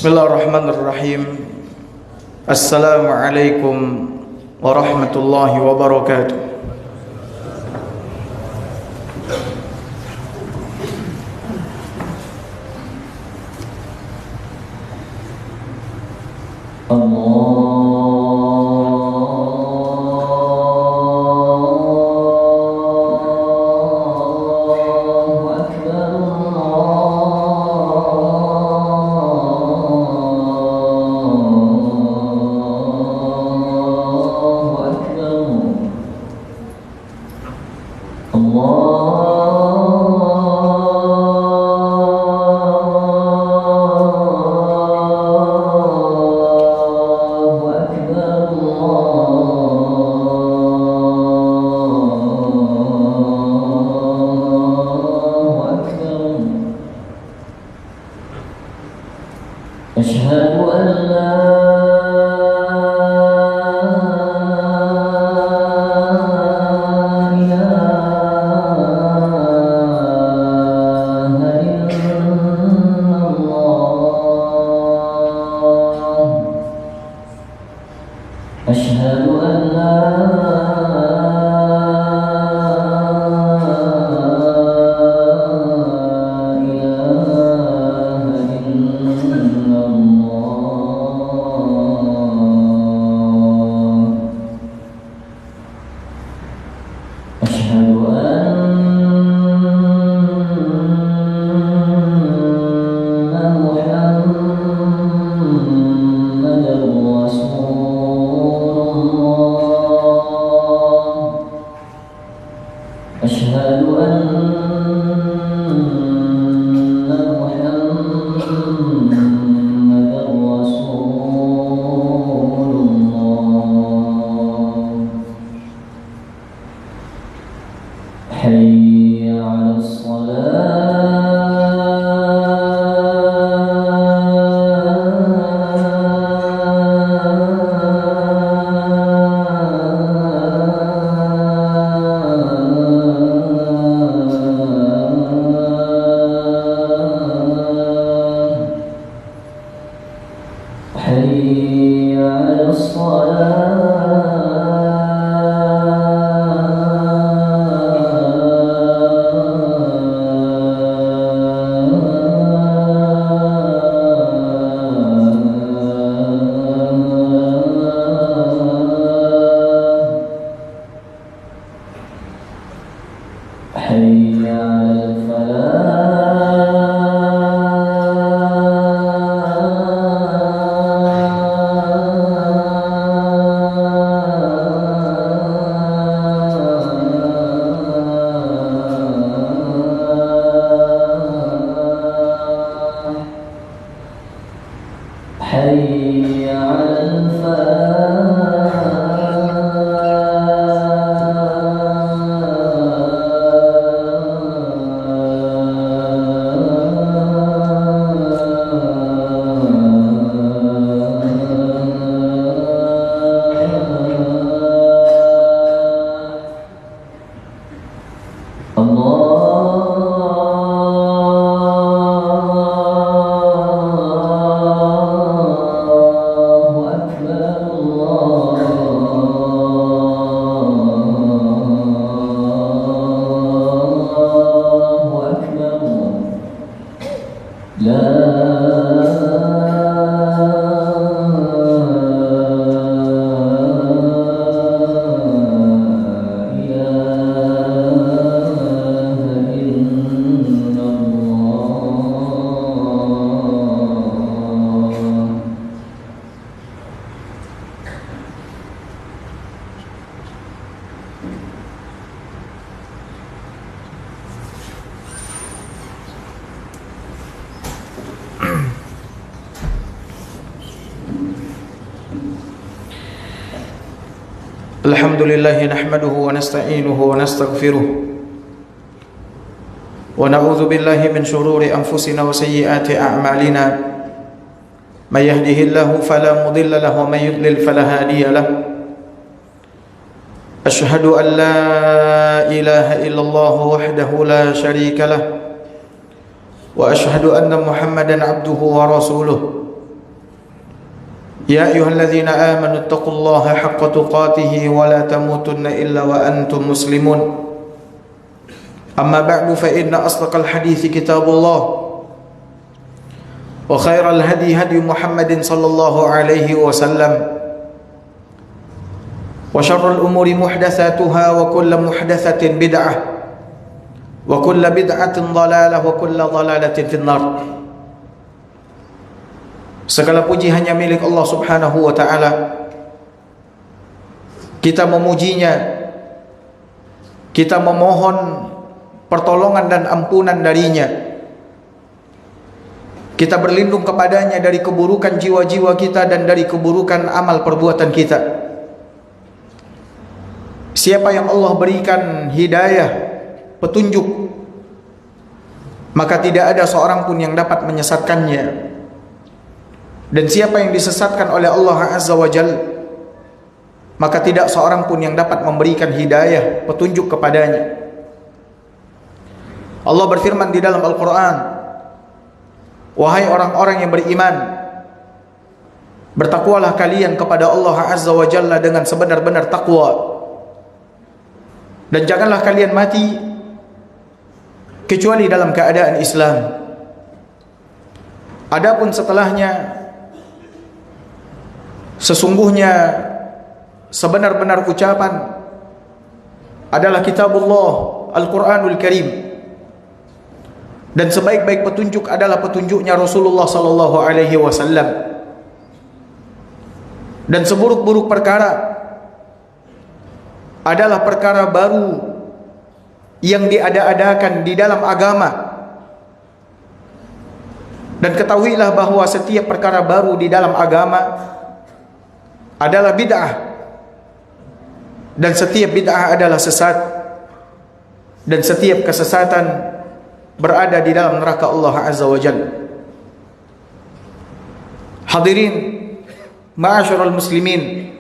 Bismillahirrahmanirrahim. Assalamualaikum warahmatullahi wabarakatuh. أشهد أن لا حي على Alhamdulillah nahmaduhu wa nasta'inuhu wa nastaghfiruh wa na'udzu billahi min shururi anfusina wa sayyiati a'malina may yahdihillahu fala mudilla lahu wa may yudlil fala hadiya lahu asyhadu an la ilaha illallah wahdahu la syarika lah wa asyhadu anna Muhammadan abduhu wa rasuluh. يا أيها الذين آمنوا اتقوا الله حق تقاته ولا تموتن إلا وأنتم مسلمون أما بعد فإن أصدق الحديث كتاب الله وخير الهدي هدي محمد صلى الله عليه وسلم وشر الأمور محدثاتها وكل محدثة بدعة وكل بدعة ضلالة وكل ضلالة في النار. Segala puji hanya milik Allah Subhanahu wa ta'ala. Kita memujinya, kita memohon pertolongan dan ampunan darinya, kita berlindung kepadanya dari keburukan jiwa-jiwa kita dan dari keburukan amal perbuatan kita. Siapa yang Allah berikan hidayah, petunjuk, maka tidak ada seorang pun yang dapat menyesatkannya. Dan siapa yang disesatkan oleh Allah Azza wa Jalla, maka tidak seorang pun yang dapat memberikan hidayah, petunjuk kepadanya. Allah berfirman di dalam Al-Quran, wahai orang-orang yang beriman, Bertakwalah kalian kepada Allah Azza wa Jalla dengan sebenar-benar takwa. Dan janganlah kalian mati kecuali dalam keadaan Islam. Adapun setelahnya, sesungguhnya sebenar-benar ucapan adalah kitabullah Al-Quranul Karim, dan sebaik-baik petunjuk adalah petunjuknya Rasulullah sallallahu alaihi wasallam. Dan seburuk-buruk perkara adalah perkara baru yang diada-adakan di dalam agama. Dan ketahuilah bahwa setiap perkara baru di dalam agama adalah bid'ah, dan setiap bid'ah adalah sesat, dan setiap kesesatan berada di dalam neraka Allah Azza wa Jalla. Hadirin ma'asyiral muslimin,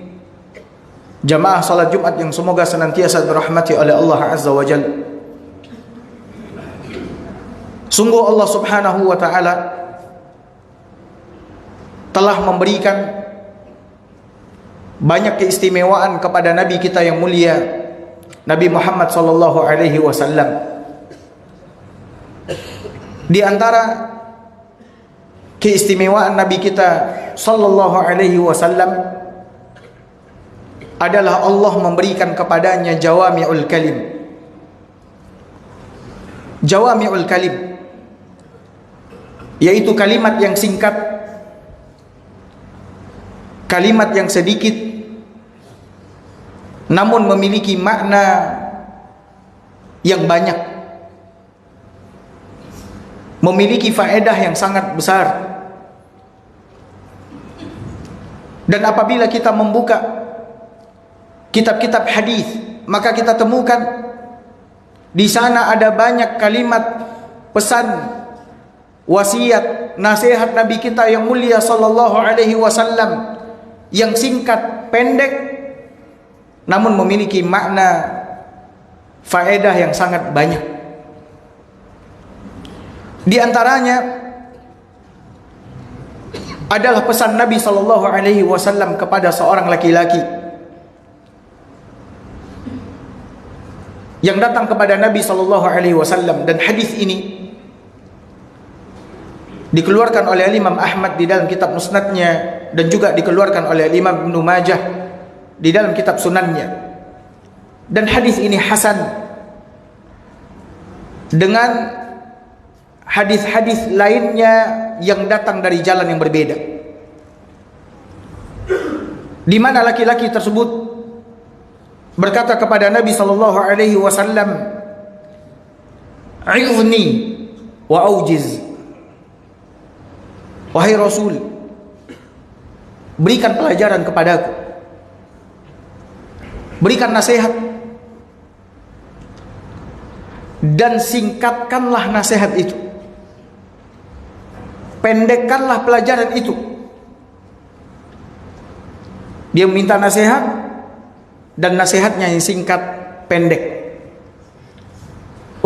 jamaah salat Jumat yang semoga senantiasa dirahmati oleh Allah Azza wa Jalla. Sungguh Allah Subhanahu wa taala telah memberikan banyak keistimewaan kepada nabi kita yang mulia, Nabi Muhammad sallallahu alaihi wasallam. Di antara keistimewaan nabi kita sallallahu alaihi wasallam adalah Allah memberikan kepadanya jawami'ul kalim. Jawami'ul kalim yaitu kalimat yang singkat, kalimat yang sedikit, namun memiliki makna yang banyak, memiliki faedah yang sangat besar. Dan apabila kita membuka kitab-kitab hadis, maka kita temukan di sana ada banyak kalimat pesan, wasiat, nasihat Nabi kita yang mulia sallallahu alaihi wasallam yang singkat, pendek, namun memiliki makna faedah yang sangat banyak. Di antaranya adalah pesan Nabi sallallahu alaihi wasallam kepada seorang laki-laki yang datang kepada Nabi sallallahu alaihi wasallam, dan hadis ini dikeluarkan oleh Imam Ahmad di dalam kitab Musnadnya, dan juga dikeluarkan oleh Imam Ibnu Majah di dalam kitab Sunannya. Dan hadis ini hasan dengan hadis-hadis lainnya yang datang dari jalan yang berbeda, di mana laki-laki tersebut berkata kepada Nabi sallallahu alaihi wasallam, "Izni wa aujiz." Wahai Rasul, berikan pelajaran kepadaku, berikan nasihat, dan singkatkanlah nasihat itu, pendekkanlah pelajaran itu. Dia meminta nasihat, dan nasihatnya yang singkat, pendek.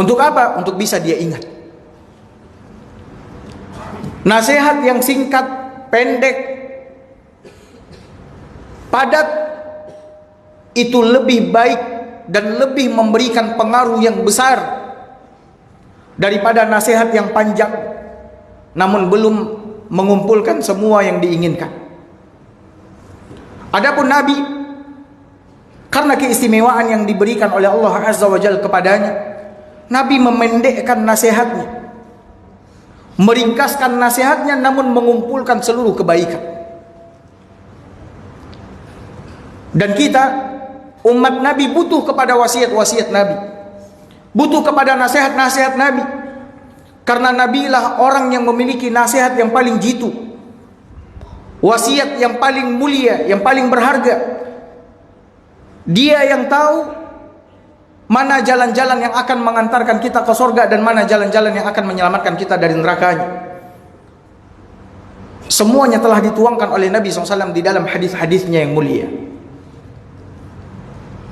Untuk apa? Untuk bisa dia ingat. Nasihat yang singkat, pendek, padat, itu lebih baik dan lebih memberikan pengaruh yang besar daripada nasihat yang panjang namun belum mengumpulkan semua yang diinginkan. Adapun Nabi, karena keistimewaan yang diberikan oleh Allah Azza wa Jalla kepadanya, Nabi memendekkan nasihatnya, meringkaskan nasihatnya, namun mengumpulkan seluruh kebaikan. Dan kita, umat Nabi, butuh kepada wasiat-wasiat Nabi, butuh kepada nasihat-nasihat Nabi, karena Nabi lah orang yang memiliki nasihat yang paling jitu, wasiat yang paling mulia, yang paling berharga. Dia yang tahu mana jalan-jalan yang akan mengantarkan kita ke surga dan mana jalan-jalan yang akan menyelamatkan kita dari nerakanya. Semuanya telah dituangkan oleh Nabi SAW di dalam hadis-hadisnya yang mulia.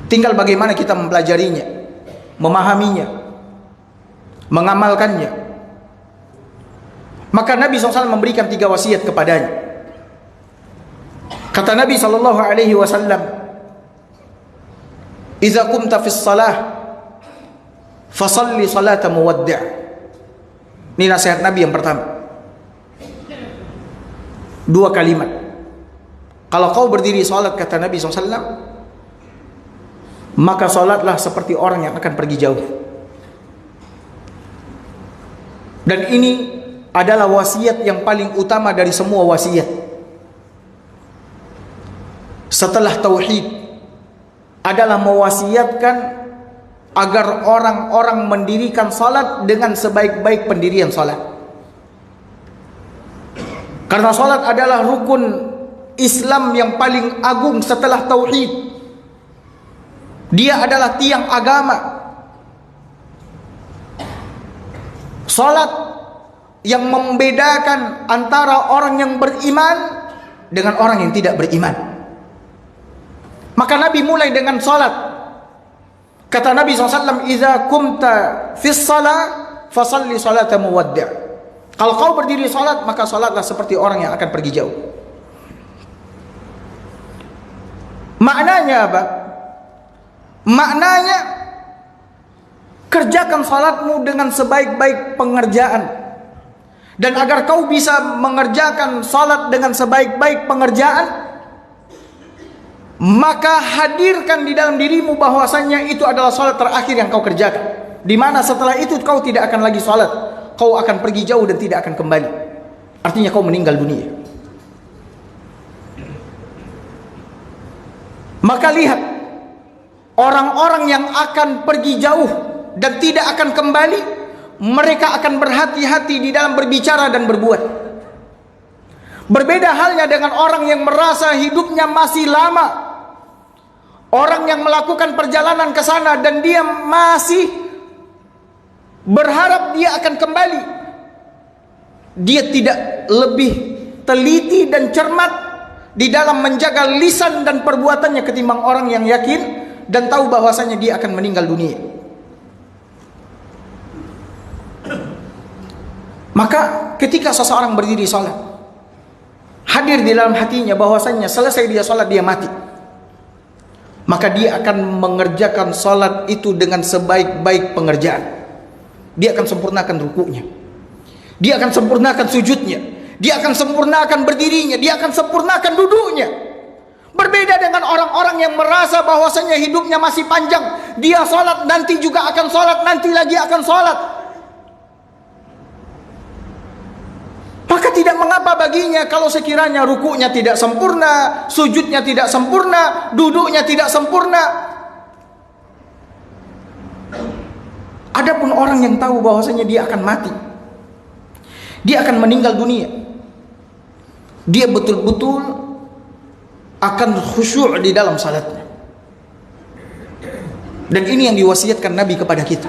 Tinggal bagaimana kita mempelajarinya, memahaminya, mengamalkannya. Maka Nabi SAW memberikan 3 wasiat kepadanya. Kata Nabi sallallahu alaihi wasallam, "Idza qumta fis shalah fasalli salata muwaddi'." Ini nasihat Nabi yang pertama. Dua kalimat. Kalau kau berdiri salat, kata Nabi SAW, maka salatlah seperti orang yang akan pergi jauh. Dan ini adalah wasiat yang paling utama dari semua wasiat. Setelah tauhid adalah mewasiatkan agar orang-orang mendirikan salat dengan sebaik-baik pendirian salat. Karena salat adalah rukun Islam yang paling agung setelah tauhid. Dia adalah tiang agama. Salat yang membedakan antara orang yang beriman dengan orang yang tidak beriman. Maka Nabi mulai dengan salat. Kata Nabi SAW, "Idza kumta fis shalah fasalli salata muwaddi'." Kalau kau berdiri salat, maka salatlah seperti orang yang akan pergi jauh. Maknanya apa? Maknanya kerjakan salatmu dengan sebaik-baik pengerjaan. Dan agar kau bisa mengerjakan salat dengan sebaik-baik pengerjaan, maka hadirkan di dalam dirimu bahwasannya itu adalah salat terakhir yang kau kerjakan. Di mana setelah itu kau tidak akan lagi salat, kau akan pergi jauh dan tidak akan kembali. Artinya kau meninggal dunia. Maka lihat, orang-orang yang akan pergi jauh dan tidak akan kembali, mereka akan berhati-hati di dalam berbicara dan berbuat. Berbeda halnya dengan orang yang merasa hidupnya masih lama. Orang yang melakukan perjalanan ke sana dan dia masih berharap dia akan kembali. Dia tidak lebih teliti dan cermat di dalam menjaga lisan dan perbuatannya ketimbang orang yang yakin dan tahu bahwasanya dia akan meninggal dunia. Maka ketika seseorang berdiri salat, hadir di dalam hatinya bahwasanya selesai dia salat dia mati, maka dia akan mengerjakan salat itu dengan sebaik-baik pengerjaan. Dia akan sempurnakan rukunya, dia akan sempurnakan sujudnya, dia akan sempurnakan berdirinya, dia akan sempurnakan duduknya. Berbeda dengan orang-orang yang merasa bahwasanya hidupnya masih panjang, dia salat nanti juga akan salat, nanti lagi akan salat. Maka tidak mengapa baginya kalau sekiranya rukunya tidak sempurna, sujudnya tidak sempurna, duduknya tidak sempurna. Adapun orang yang tahu bahwasanya dia akan mati, dia akan meninggal dunia, dia betul-betul akan khusyuk di dalam salatnya. Dan ini yang diwasiatkan Nabi kepada kita.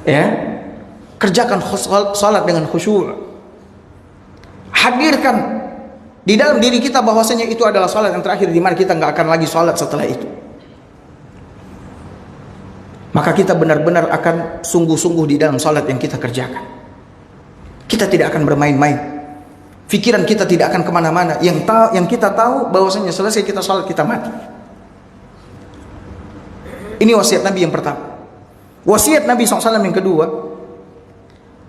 Ya. Kerjakan salat dengan khusyuk. Hadirkan di dalam diri kita bahwasanya itu adalah salat yang terakhir, di mana kita nggak akan lagi salat setelah itu. Maka kita benar-benar akan sungguh-sungguh di dalam salat yang kita kerjakan. Kita tidak akan bermain-main. Pikiran kita tidak akan kemana-mana. Yang kita tahu bahwasanya selesai kita salat kita mati. Ini wasiat Nabi yang pertama. Wasiat Nabi SAW yang kedua,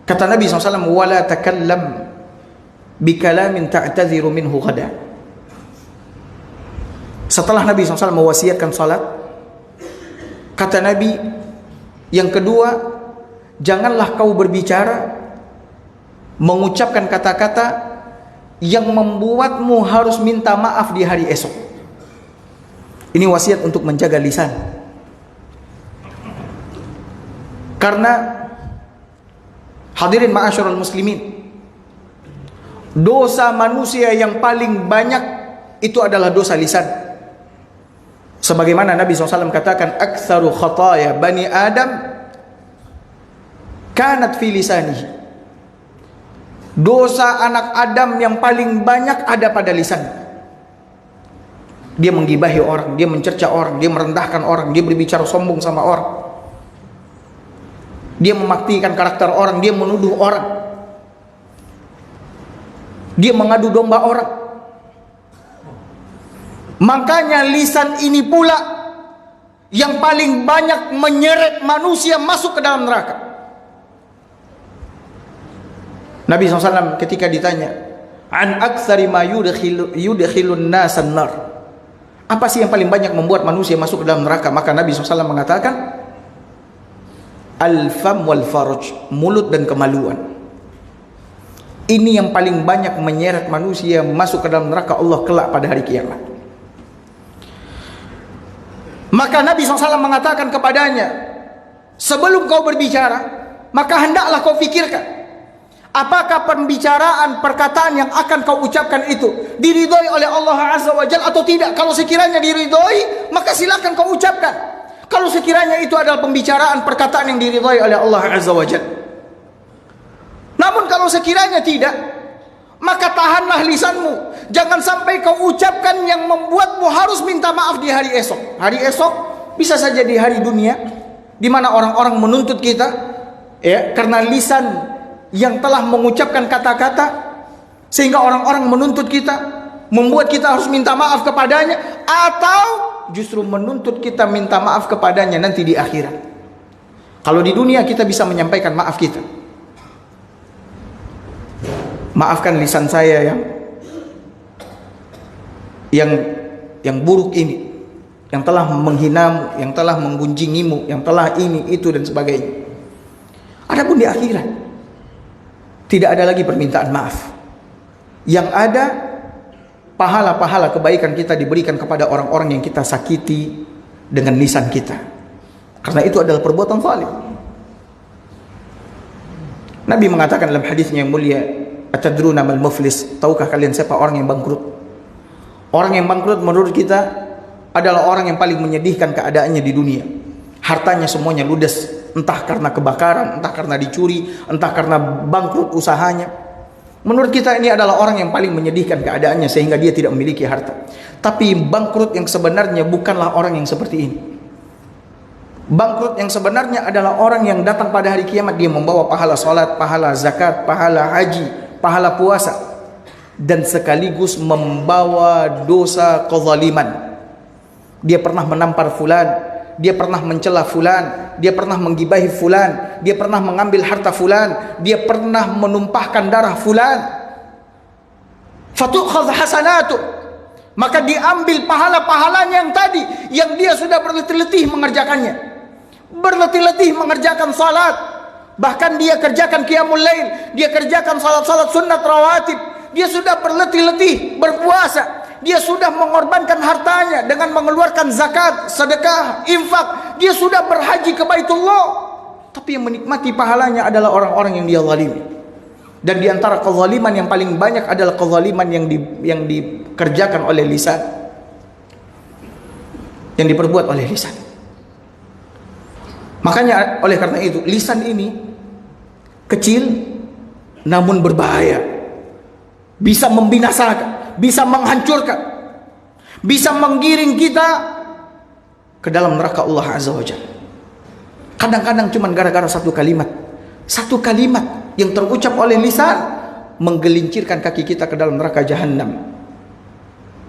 kata Nabi SAW, "Wala takallam bikalamin ta'tadhiru minhu ghada." Setelah Nabi SAW mewasiatkan salat, kata Nabi yang kedua, janganlah kau berbicara, mengucapkan kata-kata yang membuatmu harus minta maaf di hari esok. Ini wasiat untuk menjaga lisan. Karena hadirin ma'asyiral muslimin, dosa manusia yang paling banyak itu adalah dosa lisan. Sebagaimana Nabi SAW katakan, "Aktsaru khataya bani Adam kanat fi lisanihi." Dosa anak Adam yang paling banyak ada pada lisan. Dia menggibahi orang, dia mencerca orang, dia merendahkan orang, dia berbicara sombong sama orang, dia mematikan karakter orang, dia menuduh orang. Dia mengadu domba orang. Makanya lisan ini pula yang paling banyak menyeret manusia masuk ke dalam neraka. Nabi SAW ketika ditanya, an aktsari ma yudkhilun nasan nar, apa sih yang paling banyak membuat manusia masuk ke dalam neraka? Maka Nabi SAW mengatakan, al-fam wal farj, mulut dan kemaluan. Ini yang paling banyak menyeret manusia masuk ke dalam neraka Allah kelak pada hari kiamat. Maka Nabi SAW mengatakan kepadanya, sebelum kau berbicara, maka hendaklah kau fikirkan, apakah pembicaraan, perkataan yang akan kau ucapkan itu diridhoi oleh Allah Azza wa Jalla atau tidak. Kalau sekiranya diridhoi, maka silakan kau ucapkan. Kalau sekiranya itu adalah pembicaraan, perkataan yang diridhoi oleh Allah Azza wa Jalla. Namun kalau sekiranya tidak, maka tahanlah lisanmu. Jangan sampai kau ucapkan yang membuatmu harus minta maaf di hari esok. Hari esok bisa saja di hari dunia, di mana orang-orang menuntut kita, ya, karena lisan yang telah mengucapkan kata-kata, sehingga orang-orang menuntut kita, membuat kita harus minta maaf kepadanya, atau justru menuntut kita minta maaf kepadanya nanti di akhirat. Kalau di dunia kita bisa menyampaikan maaf kita, maafkan lisan saya yang buruk ini, yang telah menghinamu, yang telah menggunjingimu, yang telah ini, itu dan sebagainya. Adapun di akhirat tidak ada lagi permintaan maaf. Yang ada pahala-pahala kebaikan kita diberikan kepada orang-orang yang kita sakiti dengan lisan kita, karena itu adalah perbuatan zalim. Nabi mengatakan dalam hadisnya yang mulia, atadruna mal muflis, tahukah kalian siapa orang yang bangkrut? Orang yang bangkrut menurut kita adalah orang yang paling menyedihkan keadaannya di dunia. Hartanya semuanya ludes, entah karena kebakaran, entah karena dicuri, entah karena bangkrut usahanya. Menurut kita ini adalah orang yang paling menyedihkan keadaannya sehingga dia tidak memiliki harta. Tapi bangkrut yang sebenarnya bukanlah orang yang seperti ini. Bangkrut yang sebenarnya adalah orang yang datang pada hari kiamat, dia membawa pahala salat, pahala zakat, pahala haji, pahala puasa, dan sekaligus membawa dosa kezaliman. Dia pernah menampar fulan, dia pernah mencela fulan, dia pernah menggibahi fulan, dia pernah mengambil harta fulan, dia pernah menumpahkan darah fulan. Fatukhadh hasanatu, maka diambil pahala-pahalanya yang tadi, yang dia sudah berletih-letih mengerjakannya, berletih-letih mengerjakan salat, bahkan dia kerjakan qiyamul lail, dia kerjakan salat-salat sunnat rawatib, dia sudah berletih-letih berpuasa, dia sudah mengorbankan hartanya dengan mengeluarkan zakat, sedekah, infak, dia sudah berhaji ke Baitullah, tapi yang menikmati pahalanya adalah orang-orang yang dia zalimi. Dan di antara kezaliman yang paling banyak adalah kezaliman yang dikerjakan oleh lisan, yang diperbuat oleh lisan. Makanya oleh karena itu lisan ini kecil namun berbahaya, bisa membinasakan, bisa menghancurkan, bisa menggiring kita ke dalam neraka Allah Azza wa Jalla. Kadang-kadang cuma gara-gara satu kalimat yang terucap oleh lisan menggelincirkan kaki kita ke dalam neraka Jahannam.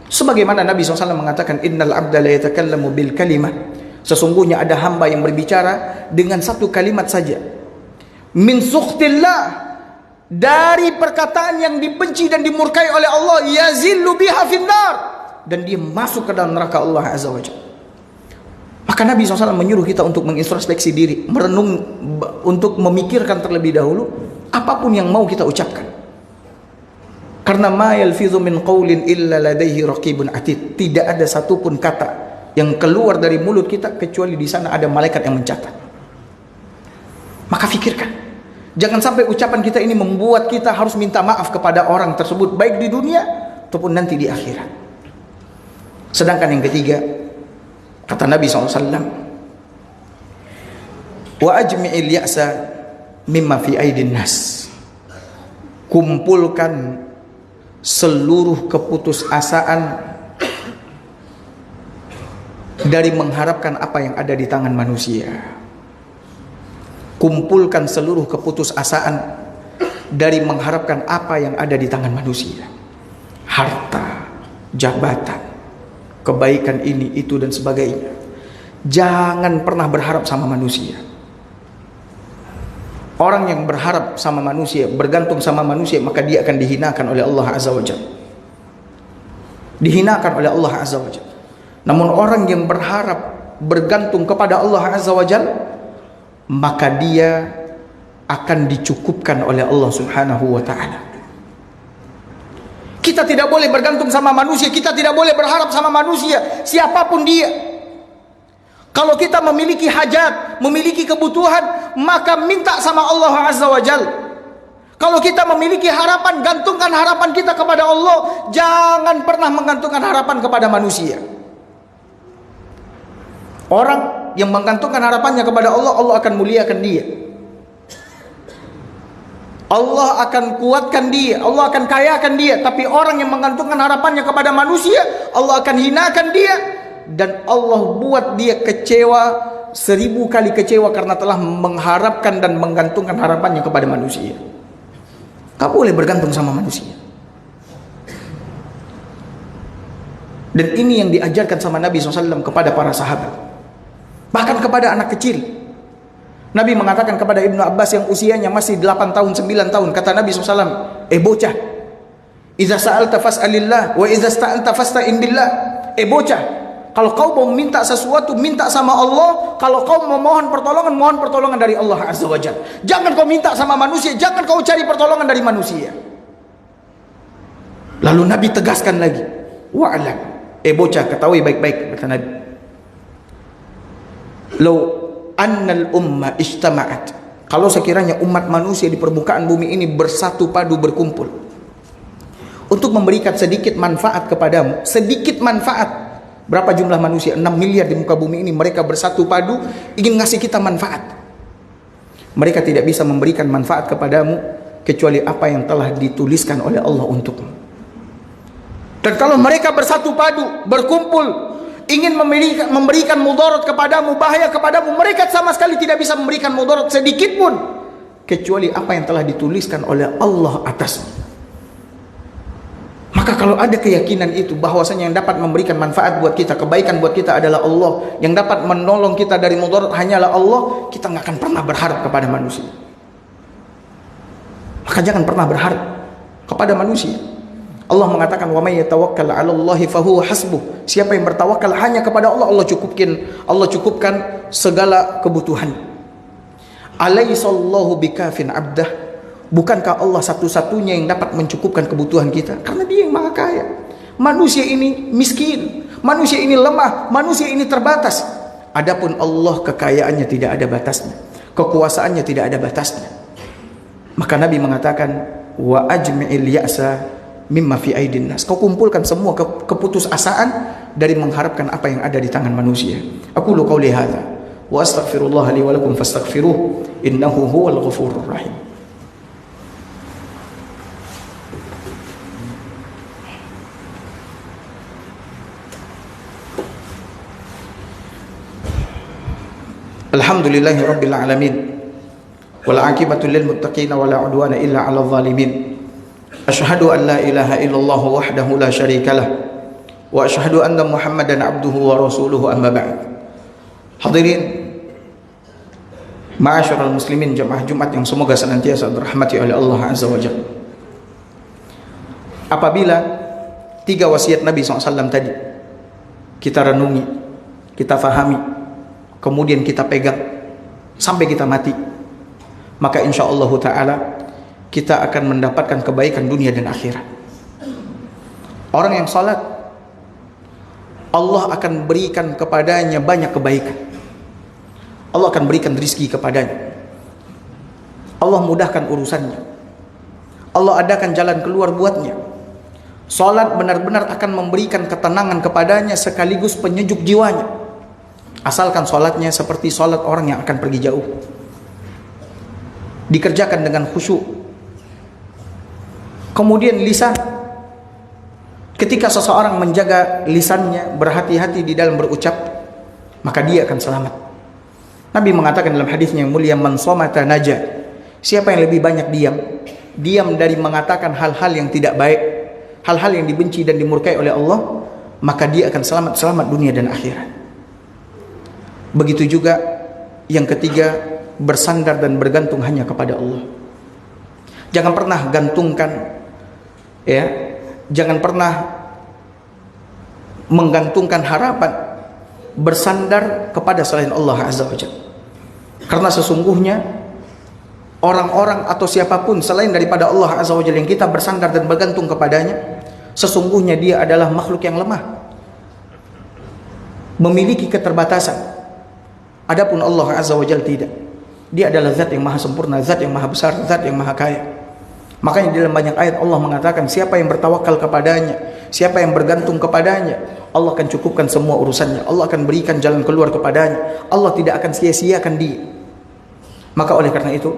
Sebagaimana Nabi SAW mengatakan, innal abda la yatakallamu bil kalimah, sesungguhnya ada hamba yang berbicara dengan satu kalimat saja, min sukhtillah, dari perkataan yang dibenci dan dimurkai oleh Allah, yazillu biha finnar, dan dia masuk ke dalam neraka Allah Azza wa Jalla. Maka Nabi SAW menyuruh kita untuk mengintrospeksi diri, merenung, untuk memikirkan terlebih dahulu apapun yang mau kita ucapkan. Karena ma yalfidhu min qawlin illa ladaihi raqibun atid, tidak ada satupun kata yang keluar dari mulut kita kecuali di sana ada malaikat yang mencatat. Maka fikirkan, jangan sampai ucapan kita ini membuat kita harus minta maaf kepada orang tersebut, baik di dunia ataupun nanti di akhirat. Sedangkan yang ketiga, kata Nabi SAW, wa ajmi'il ya'sa mimma fi aidin nas, kumpulkan seluruh keputusasaan dari mengharapkan apa yang ada di tangan manusia. Kumpulkan seluruh keputusasaan dari mengharapkan apa yang ada di tangan manusia. Harta, jabatan, kebaikan ini, itu dan sebagainya. Jangan pernah berharap sama manusia. Orang yang berharap sama manusia, bergantung sama manusia, maka dia akan dihinakan oleh Allah Azza wa Jalla. Dihinakan oleh Allah Azza wa Jalla. Namun orang yang berharap bergantung kepada Allah Azza wa Jalla, maka dia akan dicukupkan oleh Allah Subhanahu wa ta'ala. Kita tidak boleh bergantung sama manusia, kita tidak boleh berharap sama manusia, siapapun dia. Kalau kita memiliki hajat, memiliki kebutuhan, maka minta sama Allah Azza wa Jalla. Kalau kita memiliki harapan, gantungkan harapan kita kepada Allah. Jangan pernah menggantungkan harapan kepada manusia. Orang yang menggantungkan harapannya kepada Allah, Allah akan muliakan dia. Allah akan kuatkan dia, Allah akan kayakan dia. Tapi orang yang menggantungkan harapannya kepada manusia, Allah akan hinakan dia. Dan Allah buat dia kecewa, 1000 kali kecewa karena telah mengharapkan dan menggantungkan harapannya kepada manusia. Tak boleh bergantung sama manusia. Dan ini yang diajarkan sama Nabi SAW kepada para sahabat, bahkan kepada anak kecil. Nabi mengatakan kepada Ibnu Abbas yang usianya masih 8 tahun, 9 tahun, kata Nabi SAW, bocah, idza sa'alta fas'alillah wa idza sta'anta fasta'in billah. Bocah, kalau kau mau minta sesuatu, minta sama Allah. Kalau kau mau mohon pertolongan, mohon pertolongan dari Allah Azza wa Jalla. Jangan kau minta sama manusia, jangan kau cari pertolongan dari manusia. Lalu Nabi tegaskan lagi, wa'lam, bocah, ketahui baik-baik, kata Nabi, law annal umma ijtama'at, kalau sekiranya umat manusia di permukaan bumi ini bersatu padu, berkumpul untuk memberikan sedikit manfaat kepadamu, sedikit manfaat. Berapa jumlah manusia? 6 miliar di muka bumi ini. Mereka bersatu padu ingin ngasih kita manfaat. Mereka tidak bisa memberikan manfaat kepadamu kecuali apa yang telah dituliskan oleh Allah untukmu. Dan kalau mereka bersatu padu, berkumpul, ingin memberikan mudarat kepadamu, bahaya kepadamu, mereka sama sekali tidak bisa memberikan mudarat sedikit pun kecuali apa yang telah dituliskan oleh Allah atasmu. Maka kalau ada keyakinan itu, bahwasanya yang dapat memberikan manfaat buat kita, kebaikan buat kita adalah Allah, yang dapat menolong kita dari mudarat hanyalah Allah, kita nggak akan pernah berharap kepada manusia. Maka jangan pernah berharap kepada manusia. Allah mengatakan, wa may yatawakkal 'ala Allahi fahuwa hasbuh. Siapa yang bertawakal hanya kepada Allah, Allah cukupkan segala kebutuhan. Alaisallahu bikafin 'abdah. Bukankah Allah satu-satunya yang dapat mencukupkan kebutuhan kita? Karena dia yang maha kaya. Manusia ini miskin, manusia ini lemah, manusia ini terbatas. Adapun Allah, kekayaannya tidak ada batasnya, kekuasaannya tidak ada batasnya. Maka Nabi mengatakan, wa ajmi'il ya'sa mimma fi aidin nas. Kau kumpulkan semua keputusasaan dari mengharapkan apa yang ada di tangan manusia. Aqulu qauli hadza wa astaghfirullah li wa lakum fastaghfiruh innahu huwal ghafurur rahim. Alhamdulillahi rabbil alamin wal aqibatu lil muttaqin wala udwana illa 'alal zalimin. Asyhadu an la ilaha illallah wahdahu la syarikalah wa asyhadu anna Muhammadan abduhu wa rasuluhu, amma ba'd. Hadirin ma'asyiral muslimin, jamaah Jumat yang semoga senantiasa dirahmati oleh Allah Azza wa Jalla. Apabila 3 wasiat Nabi SAW tadi kita renungi, kita fahami, kemudian kita pegang sampai kita mati, maka insyaallah ta'ala kita akan mendapatkan kebaikan dunia dan akhirat. Orang yang salat, Allah akan berikan kepadanya banyak kebaikan. Allah akan berikan rizki kepadanya. Allah mudahkan urusannya. Allah adakan jalan keluar buatnya. Salat benar-benar akan memberikan ketenangan kepadanya sekaligus penyejuk jiwanya. Asalkan salatnya seperti salat orang yang akan pergi jauh, dikerjakan dengan khusyuk. Kemudian lisan, ketika seseorang menjaga lisannya, berhati-hati di dalam berucap, maka dia akan selamat. Nabi mengatakan dalam hadisnya yang mulia, man somata naja. Siapa yang lebih banyak diam, diam dari mengatakan hal-hal yang tidak baik, hal-hal yang dibenci dan dimurkai oleh Allah, maka dia akan selamat dunia dan akhirat. Begitu juga yang ketiga, bersandar dan bergantung hanya kepada Allah. Jangan pernah gantungkan, ya, jangan pernah menggantungkan harapan bersandar kepada selain Allah Azza wa Jalla. Karena sesungguhnya orang-orang atau siapapun selain daripada Allah Azza wa Jalla yang kita bersandar dan bergantung kepadanya, sesungguhnya dia adalah makhluk yang lemah, memiliki keterbatasan. Adapun Allah Azza wa Jalla tidak. Dia adalah zat yang maha sempurna, zat yang maha besar, zat yang maha kaya. Makanya dalam banyak ayat Allah mengatakan, siapa yang bertawakal kepadanya, siapa yang bergantung kepadanya, Allah akan cukupkan semua urusannya. Allah akan berikan jalan keluar kepadanya. Allah tidak akan sia-siakan dia. Maka oleh karena itu,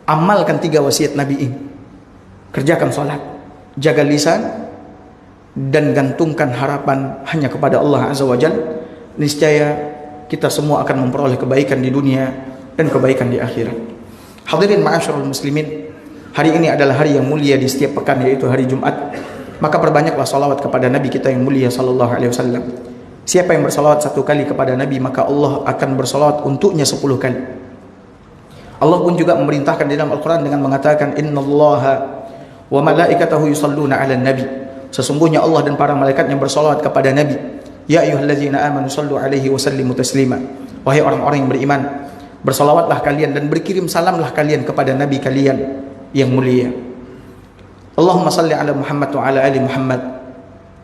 amalkan 3 wasiat Nabi ini. Kerjakan salat, jaga lisan, dan gantungkan harapan hanya kepada Allah Azza wa Jalla. Niscaya kita semua akan memperoleh kebaikan di dunia dan kebaikan di akhirat. Hadirin ma'asyiral muslimin, hari ini adalah hari yang mulia di setiap pekan, yaitu hari Jumat. Maka perbanyaklah salawat kepada Nabi kita yang mulia sallallahu alaihi wasallam. Siapa yang bersalawat 1 kali kepada Nabi, maka Allah akan bersalawat untuknya 10 kali. Allah pun juga memerintahkan di dalam Al-Quran dengan mengatakan, innallaha wa malaikatahu yusalluna 'alan nabi. Sesungguhnya Allah dan para malaikatnya bersalawat kepada Nabi. Ya ayyuhallazina amanu sallu 'alaihi wa sallimu taslima. Wahai orang-orang yang beriman, bersalawatlah kalian dan berkirim salamlah kalian kepada Nabi kalian yang mulia. Allahumma salli ala Muhammad wa ala ali Muhammad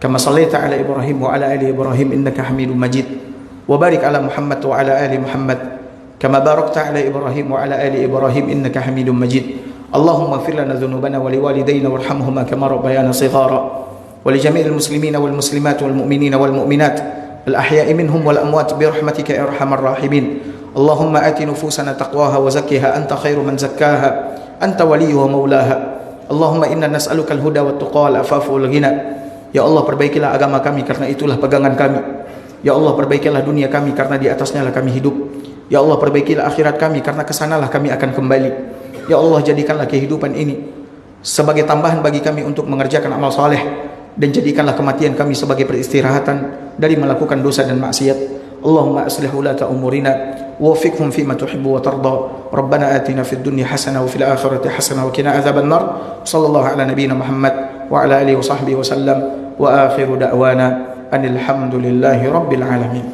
kama sallaita ala Ibrahim wa ala ali Ibrahim innaka Hamidum Majid. Wa barik ala Muhammad wa ala ali Muhammad kama barakta ala Ibrahim wa ala ali Ibrahim innaka Hamidum Majid. Allahumma ighfir lana dhunubana wa liwalidayna warhamhuma kama rabbayana shighara wa li jami'il muslimina wal muslimat wal mu'minina wal mu'minat al ahya'i minhum wal amwat bi rahmatika ya arhamar rahimin. Allahumma ati nufusana taqwaha wa zakkiha anta khairu man zakkaha anta waliyuha maulaha. Allahumma inna nas'aluka al-huda wa tuqa wal afafa wal ghina. Ya Allah, perbaikilah agama kami karena itulah pegangan kami. Ya Allah, perbaikilah dunia kami karena di atasnya lah kami hidup. Ya Allah, perbaikilah akhirat kami karena kesanalah kami akan kembali. Ya Allah, jadikanlah kehidupan ini sebagai tambahan bagi kami untuk mengerjakan amal saleh, dan jadikanlah kematian kami sebagai peristirahatan dari melakukan dosa dan maksiat. Allahumma aslih ulata umurina wafiqhum fima tuhibbu wa tarda. Rabbana atina fid dunya hasanah wa fil akhirati hasanah wa qina adzaban nar. Sallallahu ala nabiyyina Muhammad wa ala alihi wa sahbihi wa sallam. Wa akhiru da'wana anil hamdulillahi rabbil alamin.